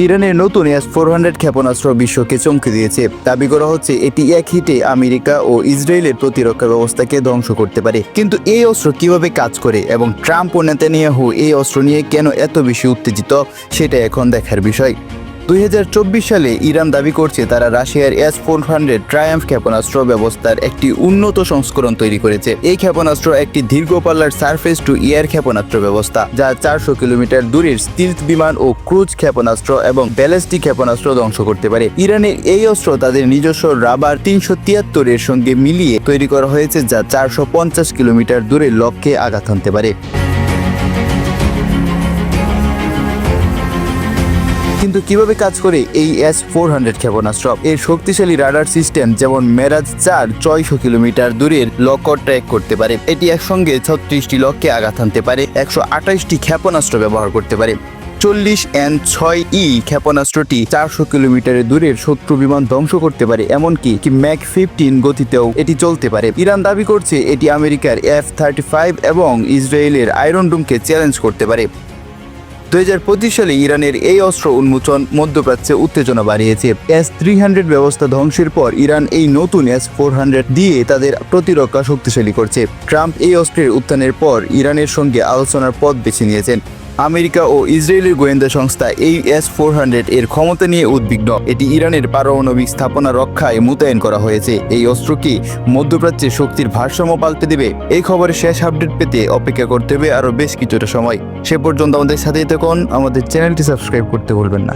ইরানের নতুন S-400 ক্ষেপণাস্ত্র বিশ্বকে চমকে দিয়েছে। দাবি করা হচ্ছে এটি এক হিটে আমেরিকা ও ইসরায়েলের প্রতিরক্ষা ব্যবস্থাকে ধ্বংস করতে পারে। কিন্তু এই অস্ত্র কিভাবে কাজ করে এবং ট্রাম্প ও নেতানিয়াহু এই অস্ত্র নিয়ে কেন এত বেশি উত্তেজিত, সেটা এখন দেখার বিষয়। 2024 সালে ইরান দাবি করছে তারা রাশিয়ার S-400 ট্রায়াম্ফ ক্ষেপণাস্ত্র ব্যবস্থার একটি উন্নত সংস্করণ তৈরি করেছে। এই ক্ষেপণাস্ত্র একটি দীর্ঘ পাল্লার সারফেস টু এয়ার ক্ষেপণাস্ত্র ব্যবস্থা, যা 400 কিলোমিটার দূরের স্টিলথ বিমান ও ক্রুজ ক্ষেপণাস্ত্র এবং ব্যালিস্টিক ক্ষেপণাস্ত্র ধ্বংস করতে পারে। ইরানের এই অস্ত্র তাদের নিজস্ব রাবার 373 এর সঙ্গে মিলিয়ে তৈরি করা হয়েছে, যা 450 কিলোমিটার দূরের লক্ষ্যে আঘাত হানতে পারে। কিন্তু কিভাবে কাজ করে এই S-400 ক্ষেপণাস্ত্র? এর শক্তিশালী রাডার সিস্টেম যেমন মেরাজ 4 600 কিলোমিটার দূরের লক্ষ্য ট্র্যাক করতে পারে। এটি একসঙ্গে 36টি লক্ষ্যে আঘাত হানতে পারে, 128টি ক্ষেপণাস্ত্র ব্যবহার করতে পারে। 40 N-6E ক্ষেপণাস্ত্রটি 400 কিলোমিটারের দূরের শত্রু বিমান ধ্বংস করতে পারে, এমনকি ম্যাক 15 গতিতেও এটি চলতে পারে। ইরান দাবি করছে এটি আমেরিকার F-35 এবং ইসরায়েলের আয়রন ডোমকে চ্যালেঞ্জ করতে পারে। 2025 সালে ইরানের এই অস্ত্র উন্মোচন মধ্যপ্রাচ্যে উত্তেজনা বাড়িয়েছে। S-300 ব্যবস্থা ধ্বংসের পর ইরান এই নতুন S-400 দিয়ে তাদের প্রতিরক্ষা শক্তিশালী করছে। ট্রাম্প এই অস্ত্রের উত্থানের পর ইরানের সঙ্গে আলোচনার পথ বেছে নিয়েছেন। আমেরিকা ও ইসরায়েলের গোয়েন্দা সংস্থা এই S-400 এর ক্ষমতা নিয়ে উদ্বিগ্ন। এটি ইরানের পারমাণবিক স্থাপনা রক্ষায় মোতায়েন করা হয়েছে। এই অস্ত্র কি মধ্যপ্রাচ্যে শক্তির ভারসাম্য পাল্টে দেবে? এই খবরের শেষ আপডেট পেতে অপেক্ষা করতে হবে আরও বেশ কিছুটা সময়। সে পর্যন্ত আমাদের সাথেই থাকুন, আমাদের চ্যানেলটি সাবস্ক্রাইব করতে ভুলবেন না।